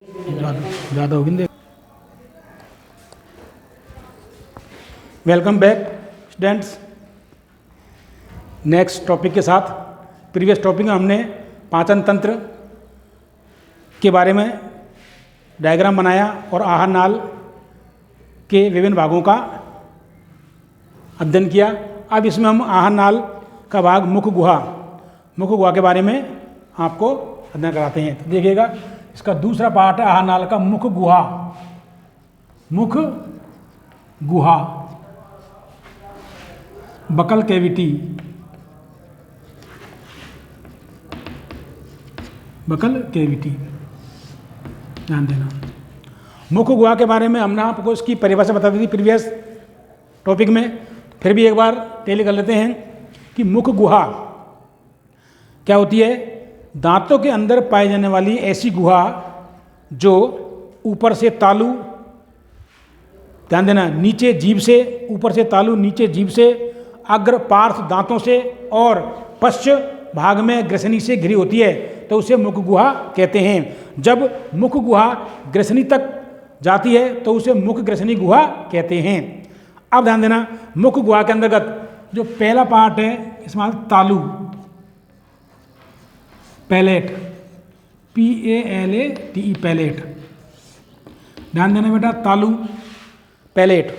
ज़्यादा होगी। Welcome back students. Next topic के साथ, प्रीवियस टॉपिक में हमने पाचन तंत्र के बारे में डायग्राम बनाया और आहार नाल के विभिन्न भागों का अध्ययन किया। अब इसमें हम आहार नाल का भाग मुख गुहा के बारे में आपको अध्ययन कराते हैं। तो देखिएगा, इसका दूसरा पार्ट है आहार नाल का मुख गुहा, बकल कैविटी, ध्यान देना। मुख गुहा के बारे में हमने आपको इसकी परिभाषा बता दी थी प्रीवियस टॉपिक में, फिर भी एक बार टेली कर लेते हैं कि मुख गुहा क्या होती है। दांतों के अंदर पाई जाने वाली ऐसी गुहा जो ऊपर से तालू, ध्यान देना, नीचे जीभ से, ऊपर से तालू, नीचे जीभ से, अग्र पार्श्व दांतों से और पश्च भाग में ग्रसनी से घिरी होती है, तो उसे मुख गुहा कहते हैं। जब मुख गुहा ग्रसनी तक जाती है तो उसे मुख ग्रसनी गुहा कहते हैं। अब ध्यान देना, मुख गुहा के अंतर्गत जो पहला पार्ट है इसमें तालू, पैलेट, PALATE, पैलेट। ध्यान देना बेटा, तालू, पैलेट।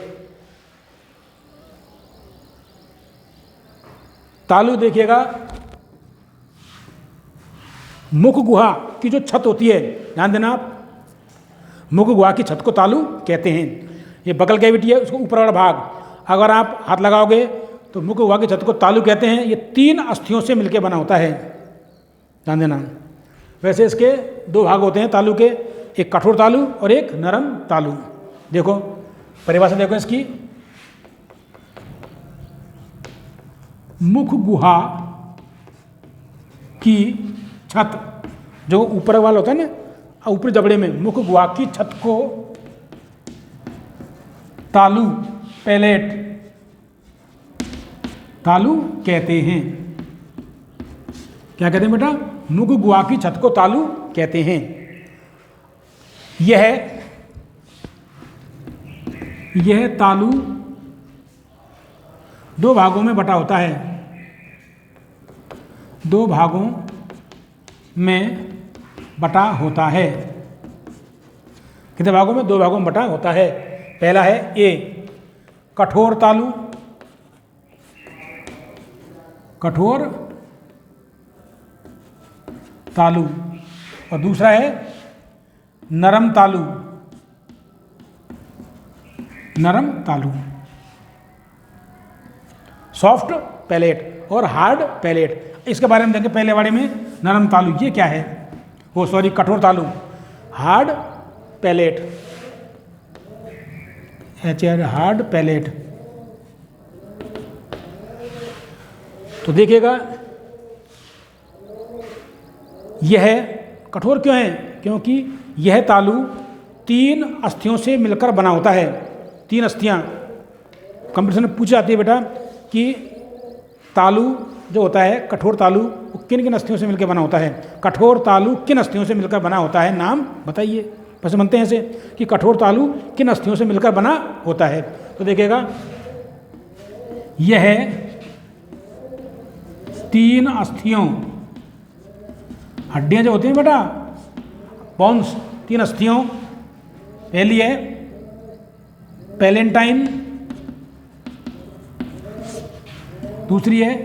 तालू देखिएगा, मुख गुहा की जो छत होती है, ध्यान देना आप, मुख गुहा की छत को तालू कहते हैं। ये बकल कैविटी है, उसको ऊपर वाला भाग अगर आप हाथ लगाओगे तो मुख गुहा की छत को तालू कहते हैं। ये 3 अस्थियों से मिलकर बना होता है, ध्यान देना। वैसे इसके 2 भाग होते हैं तालू के, एक कठोर तालू और एक नरम तालू। देखो परिभाषा देखो इसकी, मुख गुहा की छत, जो ऊपर वाला होता है ना, ऊपरी जबड़े में, मुख गुहा की छत को तालू, पैलेट, तालू कहते हैं। क्या कहते हैं बेटा? मुख गुहा की छत को तालू कहते हैं। यह तालू 2 भागों में बटा होता है, 2 भागों में बटा होता है। कितने भागों में? 2 भागों में बटा होता है। पहला है ए, कठोर तालू, और दूसरा है नरम तालू, सॉफ्ट पैलेट और हार्ड पैलेट। इसके बारे में देखें पहले वाले में, नरम तालू ये क्या है, वो सॉरी कठोर तालू, हार्ड पैलेट, हार्ड पैलेट। तो देखिएगा, यह कठोर क्यों है? क्योंकि यह तालू 3 अस्थियों से मिलकर बना होता है। 3 अस्थियां कंपटीशन में पूछी जाती है बेटा कि तालू जो होता है, कठोर तालू, वो किन किन अस्थियों से मिलकर बना होता है। कठोर तालू किन अस्थियों से मिलकर बना होता है, नाम बताइए। बस बनते हैं ऐसे कि कठोर तालू किन अस्थियों से मिलकर बना होता है। तो देखिएगा, यह 3 अस्थियों, हड्डियां जो होती हैं बेटा, बोन्स, 3 अस्थियों, पहली है पैलेंटाइन, दूसरी है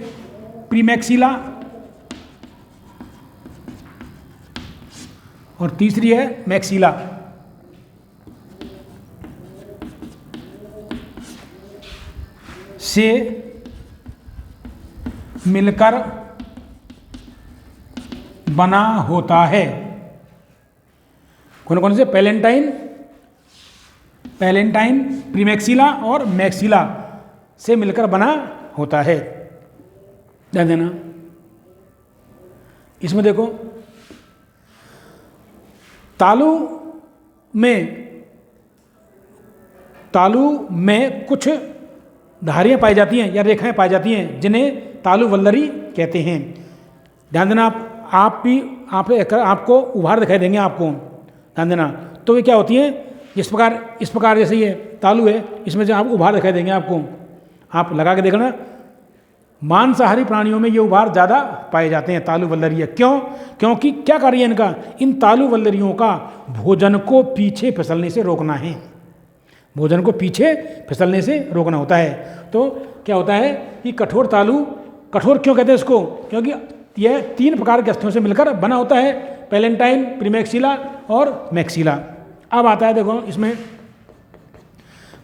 प्रीमैक्सिला और तीसरी है मैक्सिला। से मिलकर बना होता है। कौन कौन से? पैलेंटाइन, प्रीमैक्सिला और मैक्सिला से मिलकर बना होता है। ध्यान देना, इसमें देखो, तालू में कुछ धारियां पाई जाती हैं या रेखाएं पाई जाती हैं, जिन्हें तालु वल्लरी कहते हैं। ध्यान देना, आपको उभार दिखाई देंगे आपको, ध्यान देना। तो ये क्या होती हैं, इस प्रकार जैसे ये तालु है, इसमें जो आप उभार दिखाई देंगे आपको, आप लगा के देखना। मांसाहारी प्राणियों में ये उभार ज़्यादा पाए जाते हैं, तालु वल्लरिया। क्यों? क्योंकि क्या कार्य है इनका? इन तालु वल्लरियों का भोजन को पीछे फिसलने से रोकना है, भोजन को पीछे फिसलने से रोकना होता है। तो क्या होता है कि कठोर तालु, कठोर क्यों कहते हैं इसको? क्योंकि यह 3 प्रकार के अस्थियों से मिलकर बना होता है, पैलेंटाइन, प्रीमैक्सिला और मैक्सिला। अब आता है देखो इसमें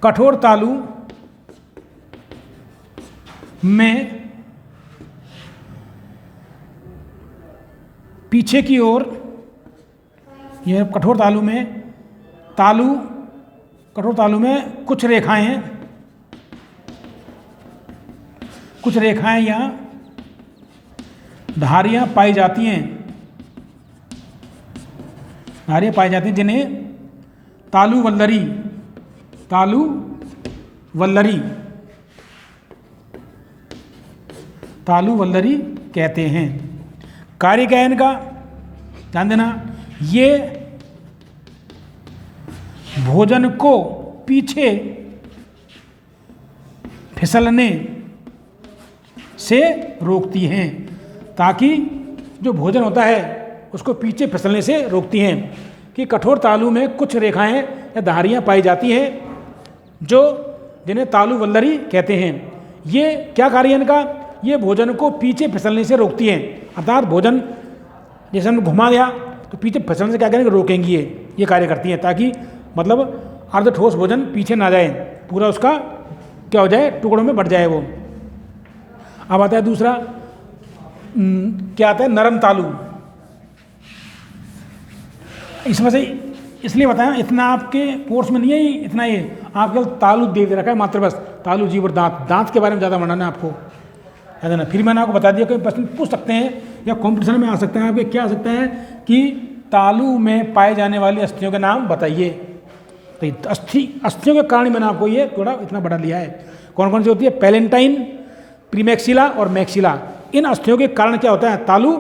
कठोर तालु में पीछे की ओर, यह कठोर तालु में कुछ रेखाएं या धारियां पाई जाती हैं, जिन्हें तालु वल्लरी कहते हैं। कार्य क्या है इनका? ध्यान देना, ये भोजन को पीछे फिसलने से रोकती हैं, ताकि जो भोजन होता है उसको पीछे फिसलने से रोकती हैं। कि कठोर तालु में कुछ रेखाएं या धारियां पाई जाती हैं जिन्हें तालु वल्लरी कहते हैं। ये क्या कार्य है इनका? ये भोजन को पीछे फिसलने से रोकती हैं, अर्थात भोजन जैसे हमने घुमा दिया तो पीछे फिसलने से क्या करेंगे? रोकेंगी। ये कार्य करती हैं, ताकि मतलब अर्ध ठोस भोजन पीछे ना जाए, पूरा उसका क्या हो जाए, टुकड़ों में बढ़ जाए वो। अब आता है दूसरा, क्या आता है? नरम तालु। इसमें से इसलिए बताया, इतना आपके कोर्स में नहीं है, इतना ये आपके तालु दे रखा है मात्र, बस तालु, जीव और दांत के बारे में ज़्यादा बनाना है आपको, है ना। फिर मैंने आपको बता दिया कि प्रश्न पूछ सकते हैं या कॉम्पिटिशन में आ सकते हैं आपके, क्या आ सकता है कि तालु में पाए जाने वाली अस्थियों के नाम बताइए। तो अस्थियों के कारण मैंने आपको ये थोड़ा इतना बड़ा लिया है। कौन कौन सी होती है? पैलेंटाइन, प्रीमैक्सिला और मैक्सिला। इन अस्थियों के कारण क्या होता है? तालु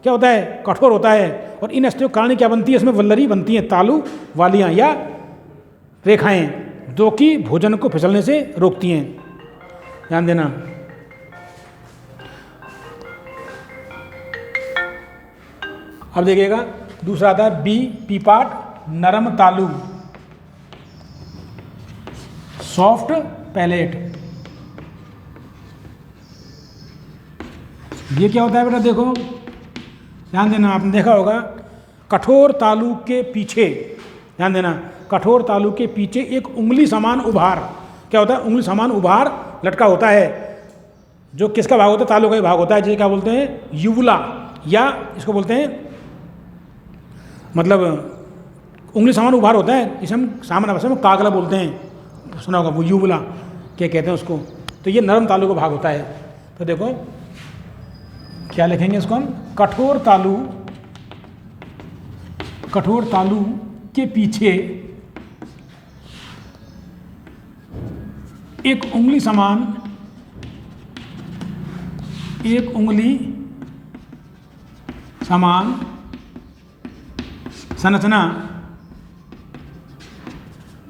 क्या होता है? कठोर होता है। और इन अस्थियों के कारण क्या बनती है? इसमें वल्लरी बनती है, तालु वालियाँ या रेखाएं, जो कि भोजन को फिसलने से रोकती हैं। ध्यान देना। अब देखिएगा दूसरा आता है बी, पीपाट, नरम तालु, सॉफ्ट पैलेट। ये क्या होता है बेटा? देखो ध्यान देना, आपने देखा होगा कठोर तालु के पीछे, ध्यान देना, कठोर तालु के पीछे एक उंगली समान उभार, क्या होता है? उंगली समान उभार लटका होता है, जो किसका भाग होता है? तालु का ही भाग होता है, जिसे क्या बोलते हैं? यूवुला, या इसको बोलते हैं मतलब उंगली समान उभार होता है, इसे हम सामान्य भाषा में कागला बोलते हैं, सुना होगा, वो यूवुला क्या कहते हैं उसको। तो ये नरम तालु का भाग होता है। तो देखो क्या लिखेंगे इसको हम? कठोर तालु के पीछे एक उंगली समान संरचना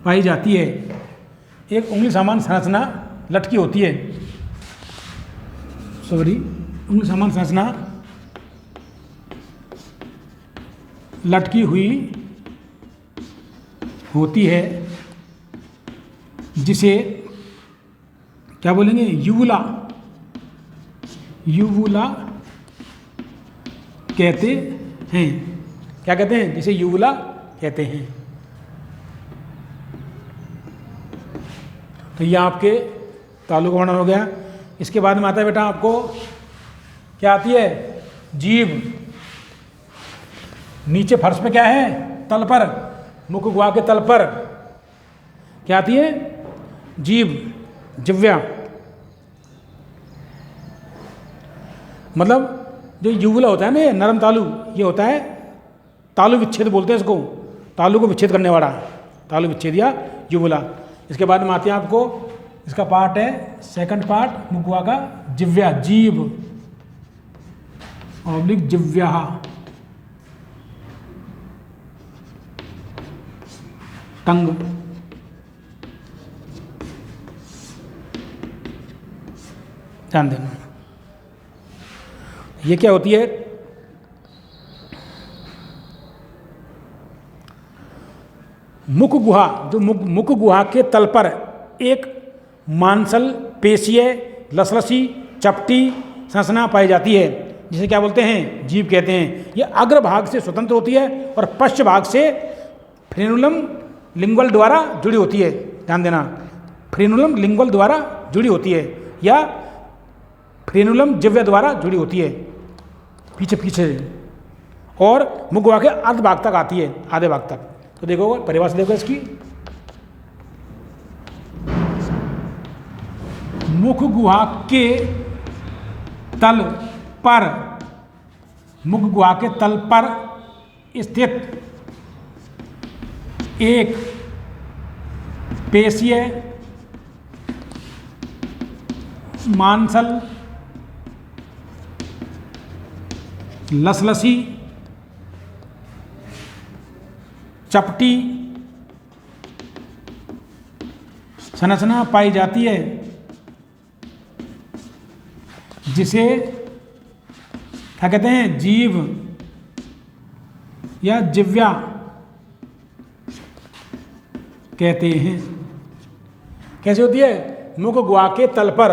पाई जाती है। एक उंगली समान संरचना लटकी होती है, उंगली समान संरचना लटकी हुई होती है, जिसे क्या बोलेंगे? यूवुला कहते हैं। क्या कहते हैं? जिसे यूवुला कहते हैं। तो ये आपके तालु का वर्णन हो गया। इसके बाद में आता है बेटा आपको क्या आती है? जीभ। नीचे फर्श पे क्या है? तल पर, मुख गुहा के तल पर क्या आती है? जीभ, जिह्वा। मतलब जो यूवुला होता है ना, ये नरम तालु, ये होता है तालु विच्छेद बोलते हैं इसको, तालु को विच्छेद करने वाला, तालु विच्छेद या यूवुला। इसके बाद में आते हैं आपको, इसका पार्ट है सेकंड पार्ट, मुख गुहा का जिह्वा, जीभ ऑब्लिक जिह्वा। टंग, ध्यान देना। ये क्या होती है? मुख गुहा, जो मुख गुहा के तल पर एक मांसल, पेशीय, लसलसी, चपटी संरचना पाई जाती है, जिसे क्या बोलते हैं? जीभ कहते हैं। यह अग्र भाग से स्वतंत्र होती है और पश्च भाग से फ्रेनुलम लिंगुअल द्वारा जुड़ी होती है। ध्यान देना, फ्रेनुलम लिंगुअल द्वारा जुड़ी होती है या फ्रेनुलम जिह्वा द्वारा जुड़ी होती है, पीछे पीछे, और मुख गुहा के अर्ध भाग तक आती है, आधे भाग तक। तो देखो परिभाषा देखो इसकी, मुख गुहा के तल पर, मुख गुहा के तल पर स्थित एक पेशीय, मांसल, लसलसी, चपटी संरचना पाई जाती है, जिसे क्या कहते हैं? जीभ या जिह्वा कहते हैं। कैसे होती है? मुख गुहा के तल पर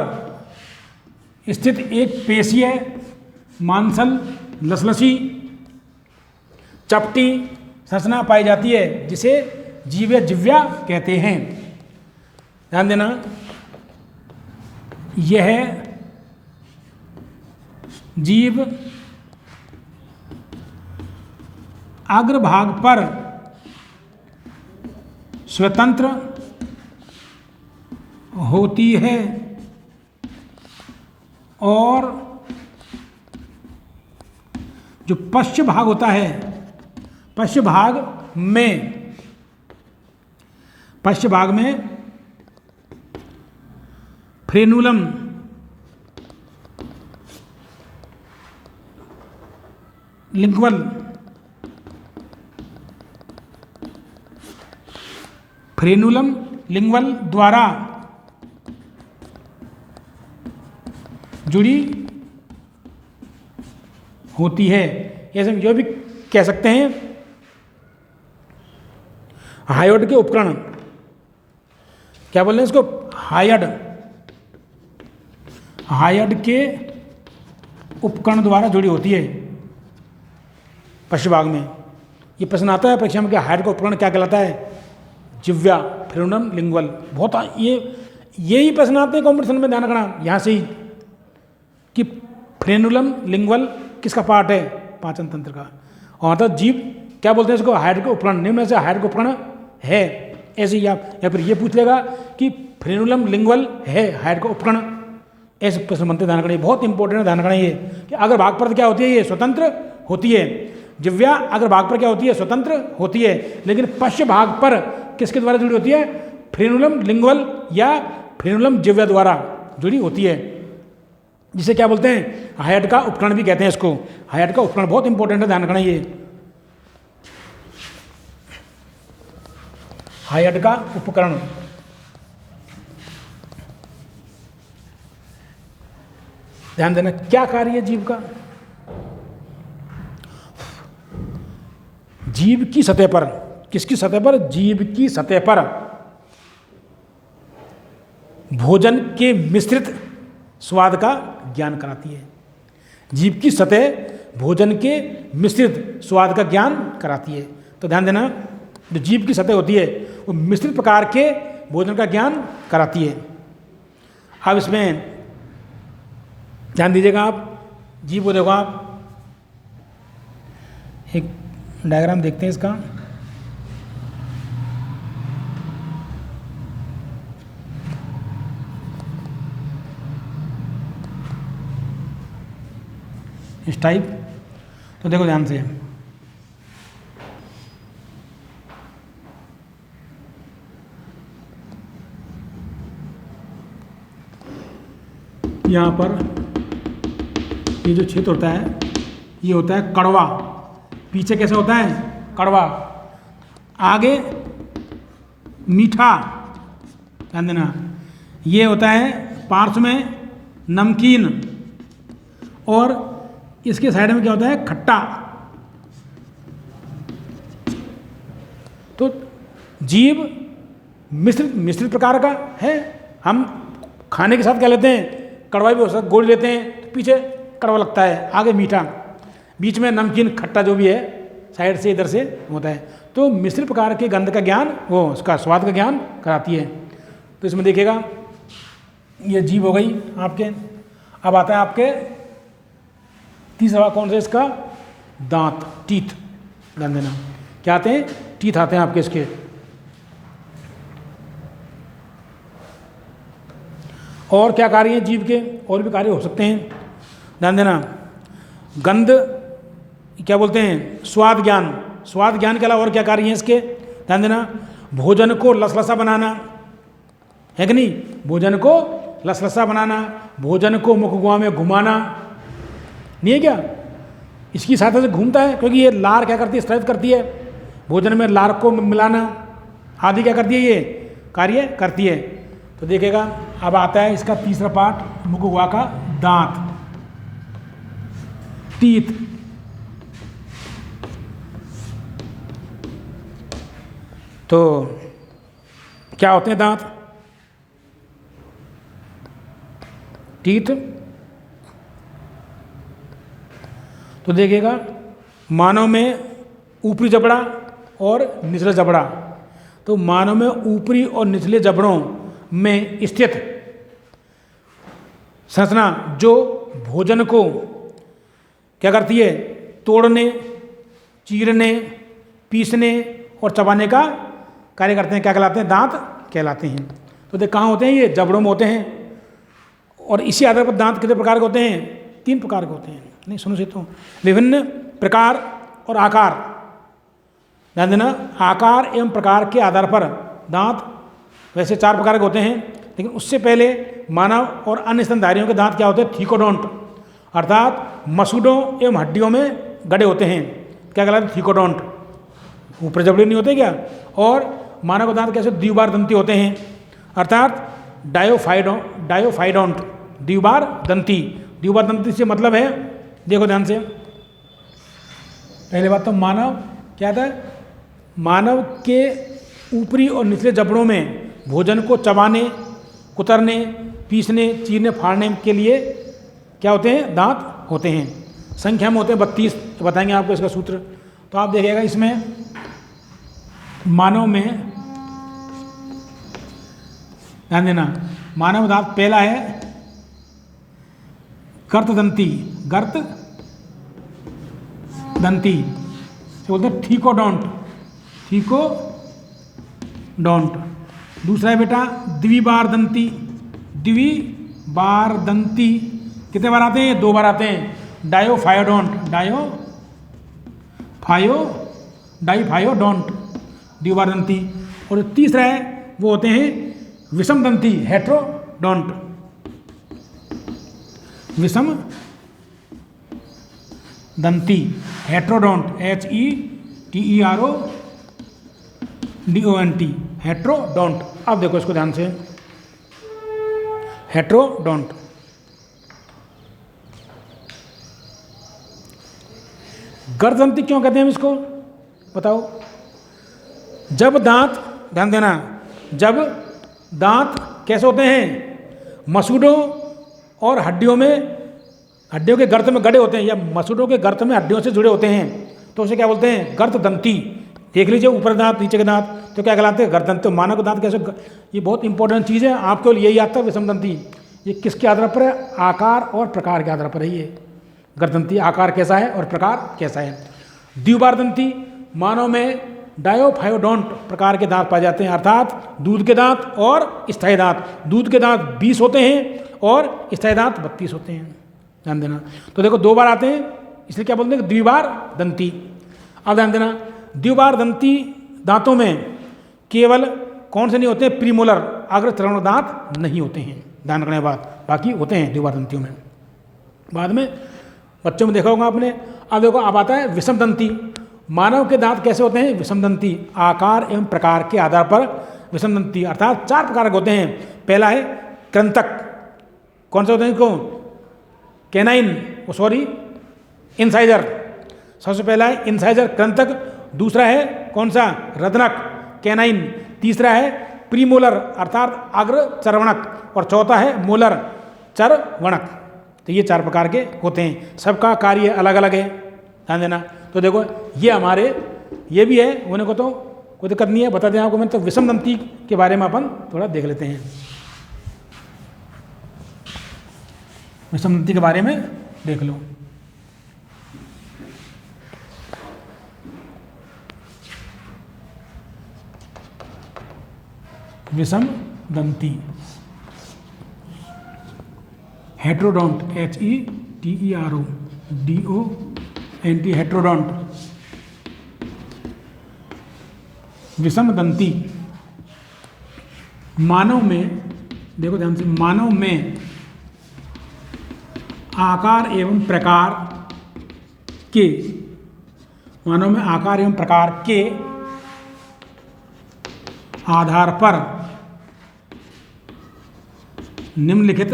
स्थित एक पेशीय, मांसल, लसलसी, चपटी संरचना पाई जाती है, जिसे जीभ या जिह्वा कहते हैं। ध्यान देना, यह जीभ अग्रभाग पर स्वतंत्र होती है और जो पश्च भाग होता है, पश्च भाग में फ्रेनुलम लिंगुअल द्वारा जुड़ी होती है। ऐसे जो भी कह सकते हैं, हायोड के उपकरण, क्या बोल रहे हैं इसको? हायोड के उपकरण द्वारा जुड़ी होती है पश्च भाग में। ये प्रश्न आता है परीक्षा में कि हायोड का उपकरण क्या कहलाता है? जिह्वा, फ्रेनुलम लिंगुअल। बहुत यही प्रश्न आते हैं कॉम्पिटिशन में, ध्यान रखना यहाँ से ही कि फ्रेनुलम लिंगुअल किसका पार्ट है? पाचन तंत्र का। और मतलब जीभ क्या बोलते हैं इसको? हायोड का उपकरण। निम्न में से हायोड का उपकरण है, ऐसे ही आप, या फिर ये पूछ लेगा कि फ्रेनुलम लिंगुअल है हायोड का उपकरण, ऐसे प्रश्न बनते। ध्यान रखना, बहुत इंपॉर्टेंट है, ध्यान रखना ये कि अगर भाग पर क्या होती है? ये स्वतंत्र होती है। जिह्वा अगर भाग पर क्या होती है? स्वतंत्र होती है, लेकिन पश्च भाग पर किसके द्वारा जुड़ी होती है? फ्रेनुलम लिंगुअल या फ्रेनुलम जिह्वा द्वारा जुड़ी होती है, जिसे क्या बोलते हैं? हायोड का उपकरण भी कहते हैं इसको। हायोड का उपकरण बहुत इंपॉर्टेंट है, ध्यान रखना ये। हायोड का उपकरण, ध्यान देना, क्या कार्य है जीभ का? जीभ की सतह पर, किसकी सतह पर? जीभ की सतह पर भोजन के मिश्रित स्वाद का ज्ञान कराती है। जीभ की सतह भोजन के मिश्रित स्वाद का ज्ञान कराती है। तो ध्यान देना, जो जीभ की सतह होती है वो मिश्रित प्रकार के भोजन का ज्ञान कराती है। अब इसमें ध्यान दीजिएगा आप, जीभ को देखो आप, एक डायग्राम देखते हैं इसका। इस टाइप, तो देखो ध्यान से, यहाँ पर ये जो क्षेत्र होता है ये होता है कड़वा। पीछे कैसा होता है? कड़वा। आगे मीठा, ध्यान देना, ये होता है पार्श्व में नमकीन, और इसके साइड में क्या होता है, खट्टा। तो जीव मिश्रित प्रकार का है। हम खाने के साथ क्या लेते हैं, कड़वा भी हो सकता है, गुड़ लेते हैं तो पीछे कड़वा लगता है, आगे मीठा, बीच में नमकीन खट्टा जो भी है, साइड से इधर से होता है। तो मिश्रित प्रकार के गंध का ज्ञान, वो उसका स्वाद का ज्ञान कराती है। तो इसमें देखिएगा ये जीभ हो गई आपके। अब आता है आपके तीसरा कौन सा इसका, दांत, टीथ, ध्यान देना, क्या आते हैं, टीथ आते हैं आपके इसके। और क्या कार्य हैं जीव के, और भी कार्य हो सकते हैं, ध्यान देना। गंध, क्या बोलते हैं, स्वाद ज्ञान, स्वाद ज्ञान के अलावा और क्या कार्य हैं इसके, ध्यान देना। भोजन को लसलसा बनाना, है कि नहीं, भोजन को लसलसा बनाना, भोजन को मुख गुहा में घुमाना, नहीं है क्या, इसकी सहायता से घूमता है, क्योंकि ये लार क्या करती है, स्रावित करती है, भोजन में लार को मिलाना आदि क्या करती है, ये कार्य करती है। तो देखिएगा अब आता है इसका तीसरा पार्ट, मुख गुहा का दांत, टीथ। तो क्या होते हैं दांत, टीथ। तो देखिएगा मानव में ऊपरी जबड़ा और निचला जबड़ा। तो मानव में ऊपरी और निचले जबड़ों में स्थित संरचना जो भोजन को क्या करती है, तोड़ने, चीरने, पीसने और चबाने का कार्य करते हैं, क्या कहलाते हैं, दांत कहलाते हैं। तो देख कहाँ होते हैं, ये जबड़ों में होते हैं। और इसी आधार पर दांत कितने प्रकार के होते हैं, 3 प्रकार के होते हैं। नहीं सुनो से तो विभिन्न प्रकार और आकार, ध्यान देना, आकार एवं प्रकार के आधार पर दांत वैसे 4 प्रकार के होते हैं, लेकिन उससे पहले मानव और अन्य स्तनधारियों के दांत क्या होते हैं, थीकोडोंट, अर्थात मसूड़ों एवं हड्डियों में गड़े होते हैं, क्या कहलाते हैं, थीकोडोंट, ऊपर जबड़े नहीं होते क्या। और मानव के दांत कैसे, द्विबार दंती होते हैं, अर्थात डायोफाइडोंट, द्विबार दंती। द्विबार दंती से मतलब है, देखो ध्यान से, पहले बात तो मानव क्या था, मानव के ऊपरी और निचले जबड़ों में भोजन को चबाने, कुतरने, पीसने, चीरने, फाड़ने के लिए क्या होते हैं, दांत होते हैं। संख्या में होते हैं 32, तो बताएंगे आपको इसका सूत्र। तो आप देखिएगा इसमें मानव में, ध्यान देना, मानव दांत पहला है गर्तदंती, गर्त दंती बोलते हैं थीकोडोंट, थीकोडोंट। दूसरा है बेटा द्विबार दंती, द्विबार दंती कितने बार आते हैं, 2 बार आते हैं, डायोफायोडोंट, डाईफायोडोंट, द्विबार दंती। और तीसरा है वो होते हैं विषम दंती, हेट्रोडोंट, विषम दंती, हेट्रोडोंट, HETERODONT, हेट्रोडोंट। अब देखो इसको ध्यान से, हेट्रोडोंट। गर्दंती क्यों कहते हैं हम इसको, बताओ। जब दांत, ध्यान देना, जब दांत कैसे होते हैं, मसूड़ों और हड्डियों में, हड्डियों के गर्त में गड़े होते हैं, या मसूड़ों के गर्त में हड्डियों से जुड़े होते हैं, तो उसे क्या बोलते हैं, गर्तदंती। देख लीजिए ऊपर दांत नीचे के दांत, तो क्या कहलाते हैं, गर्दंती। तो मानव के दांत कैसे, ये बहुत इंपॉर्टेंट चीज़ है, आपको यही आता है विषमदंती। ये किसके आधार पर है, आकार और प्रकार के आधार पर है। ये गर्दंती आकार कैसा है और प्रकार कैसा है। द्विबार दंती, मानव में डायोफायोडोंट प्रकार के दांत पाए जाते हैं, अर्थात दूध के दांत और स्थायी दांत। दूध के दांत 20 होते हैं और स्थायी दांत 32 होते हैं, ध्यान देना। तो देखो 2 बार आते हैं, इसलिए क्या बोलते हैं, द्विबार दंती। अब ध्यान देना, द्विबार दंती दांतों में केवल कौन से नहीं होते हैं, प्रीमोलर, अग्र तृण दांत नहीं होते हैं, ध्यान रखने के बाद, बाकी होते हैं द्विबार दंतियों में। बाद में बच्चों में देखा होगा आपने। अब देखो अब आता है विषम दंती। मानव के दांत कैसे होते हैं, विषम दंती, आकार एवं प्रकार के आधार पर विषमदंती, अर्थात 4 प्रकार के होते हैं। पहला है कृंतक। कौन से होते हैं इसको? Canine, sorry incisor. सबसे पहला है इंसाइजर कृंतक, दूसरा है कौन सा? रदनक कैनाइन, तीसरा है प्रीमोलर अर्थात अग्र चरवणक, और चौथा है मोलर चरवणक। तो ये 4 प्रकार के होते हैं, सबका कार्य अलग अलग है, ध्यान देना। तो देखो ये हमारे ये भी है, होने को तो कोई दिक्कत नहीं है, बता दें आपको मैं। तो विषमदंती के बारे में अपन थोड़ा देख लेते हैं। विषमदंती के बारे में देख लो। विषमदंती हेट्रोडोंट, HETERODONT, हेट्रोडोंट। विषमदंती मानव में, देखो ध्यान से, मानव में आकार एवं प्रकार के, मानव में आकार एवं प्रकार के आधार पर निम्नलिखित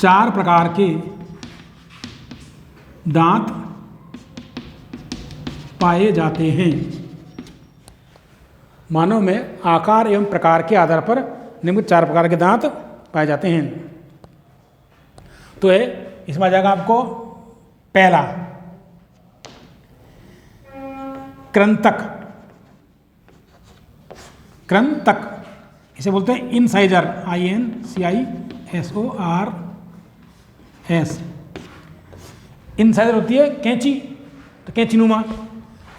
चार प्रकार के दांत पाए जाते हैं। मानव में आकार एवं प्रकार के आधार पर निम्नलिखित 4 प्रकार के दांत पाए जाते हैं। तो है इसमें आ जाएगा आपको पहला कृंतक। कृंतक इसे बोलते हैं इंसाइजर, INCISORS। इंसाइजर होती है कैंची, तो कैंचीनुमा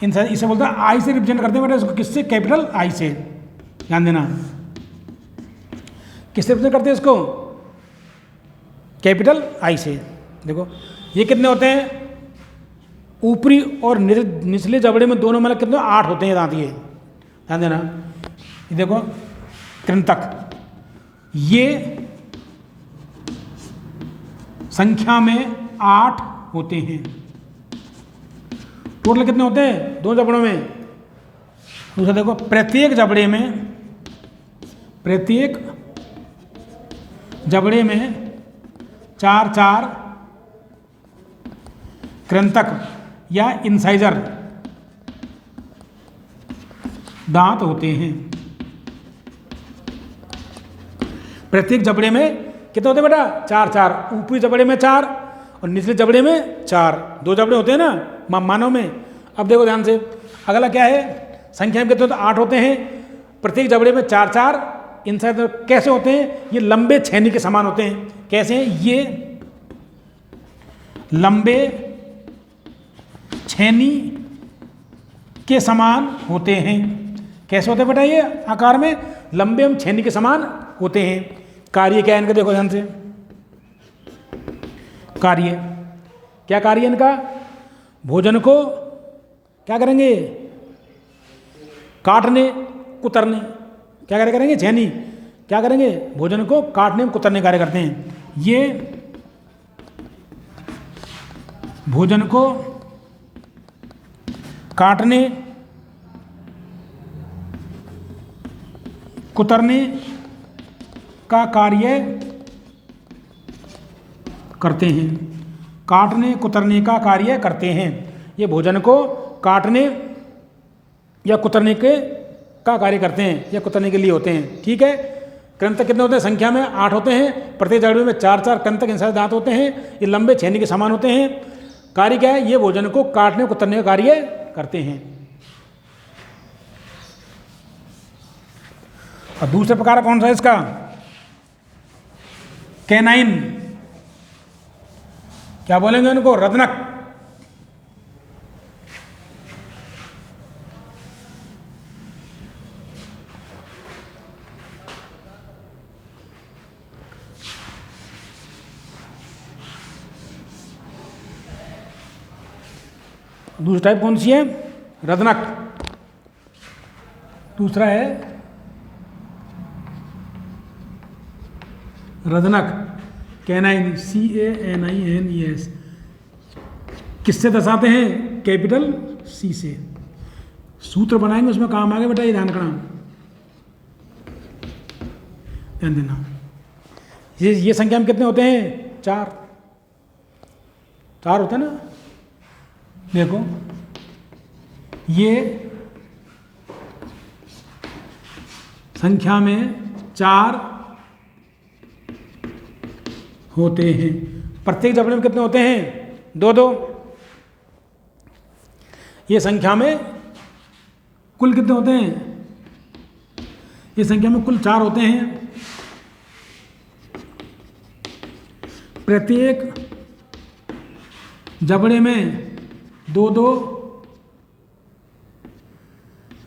इंसाइजर, इसे बोलते हैं आई से रिप्रेजेंट करते हैं बेटा इसको। किससे? कैपिटल आई से, ध्यान देना। किससे रिप्रेजेंट करते हैं इसको? कैपिटल आई से। देखो ये कितने होते हैं? ऊपरी और निचले जबड़े में दोनों मिलकर कितने? 8 होते हैं दांत, ये ध्यान देना। ये देखो कृंतक, ये संख्या में 8 होते हैं। टोटल कितने होते हैं 2 जबड़ों में? दूसरा देखो प्रत्येक जबड़े में 4 कृंतक या इंसाइजर दांत होते हैं। प्रत्येक जबड़े में कितने होते हैं बेटा? 4। ऊपरी जबड़े में 4 और निचले जबड़े में 4, 2 जबड़े होते हैं ना मानव में। अब देखो ध्यान से, अगला क्या है? संख्या में कितने होते हैं? 8 होते हैं। प्रत्येक जबड़े में 4 इंसाइजर कैसे होते हैं? ये लंबे छेनी के समान होते हैं। कैसे हैं? ये लंबे छेनी के समान होते हैं। कैसे होते हैं बेटा? ये आकार में लंबे एवं छेनी के समान होते हैं। कार्य क्या है इनका? देखो ध्यान से, कार्य क्या? कार्य इनका भोजन को क्या करेंगे? काटने कुतरने। क्या कार्य करेंगे? छेनी क्या करेंगे? भोजन को काटने में कुतरने कार्य करते हैं। ये भोजन को काटने कुतरने का कार्य करते हैं। काटने कुतरने का कार्य करते हैं। ये भोजन को काटने या कुतरने के का कार्य करते हैं या कुतरने के लिए होते हैं। ठीक है। कृंतक कितने होते हैं? संख्या में 8 होते हैं। प्रत्येक जबड़े में 4 कृंतक इंसाइजर दांत होते हैं। ये लंबे छेनी के समान होते हैं। कार्य क्या है? ये भोजन को काटने कुतरने का कार्य करते हैं। और दूसरा प्रकार कौन सा है इसका? कैनाइन। क्या बोलेंगे उनको? रदनक। दूसरा टाइप कौन सी है? रदनक। दूसरा है रदनक, कैनाइन, CANINES। किससे दर्शाते हैं? कैपिटल सी से। सूत्र बनाएंगे उसमें काम आगे बेटा, ये ध्यान करना, ध्यान देना। ये संख्या में कितने होते हैं? 4 होते हैं ना। देखो ये संख्या में 4 होते हैं। प्रत्येक जबड़े में कितने होते हैं? 2 ये संख्या में कुल कितने होते हैं? ये संख्या में कुल 4 होते हैं। प्रत्येक जबड़े में 2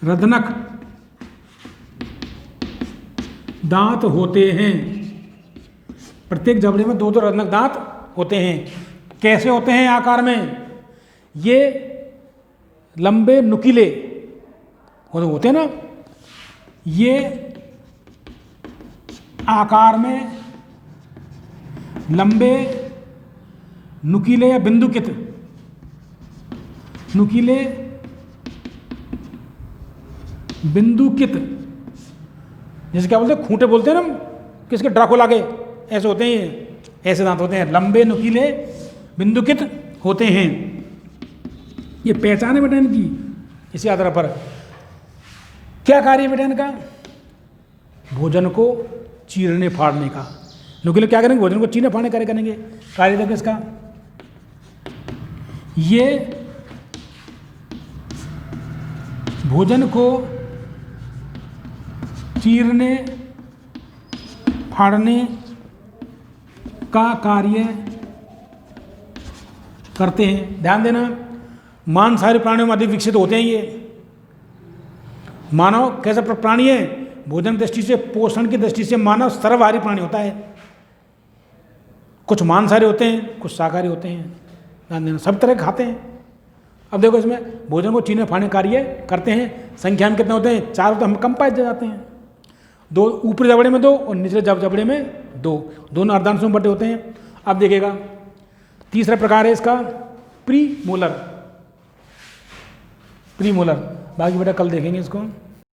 रदनक दांत होते हैं। प्रत्येक जबड़े में 2 रदनक दांत होते हैं। कैसे होते हैं आकार में? ये लंबे नुकीले होते हैं ना, ये आकार में लंबे नुकीले या बिंदुकित, नुकीले बिंदुकित, जैसे क्या बोलते हैं, खूंटे बोलते हैं ना किसके, ड्राकुला के, ऐसे होते हैं ये, ऐसे दांत होते हैं, लंबे नुकीले बिंदुकित होते हैं। ये पहचान है बेटा इनकी। इसी आधार पर क्या कार्य है बेटा इनका? भोजन को चीरने फाड़ने का। नुकीले क्या करेंगे? भोजन को चीरने फाड़ने कार्य करेंगे। कार्य देखो इसका, ये भोजन को चीरने फाड़ने का कार्य करते हैं। ध्यान देना, मांसाहारी प्राणियों में अधिक विकसित होते हैं ये। मानव कैसा प्राणी है? भोजन दृष्टि से, पोषण की दृष्टि से मानव सर्वाहारी प्राणी होता है। कुछ मांसाहारी होते हैं, कुछ शाकाहारी होते हैं। ध्यान देना, सब तरह खाते हैं। अब देखो इसमें भोजन को चीरने फाड़ने कार्य करते हैं। संख्या में कितने होते हैं? 4 तो हम कम पाए जाते हैं। 2 ऊपरी जबड़े में 2 और निचले जबड़े में 2, दोनों अर्धांशों में बटे होते हैं। अब देखिएगा तीसरा प्रकार है इसका प्री मोलर। बाकी बेटा कल देखेंगे इसको।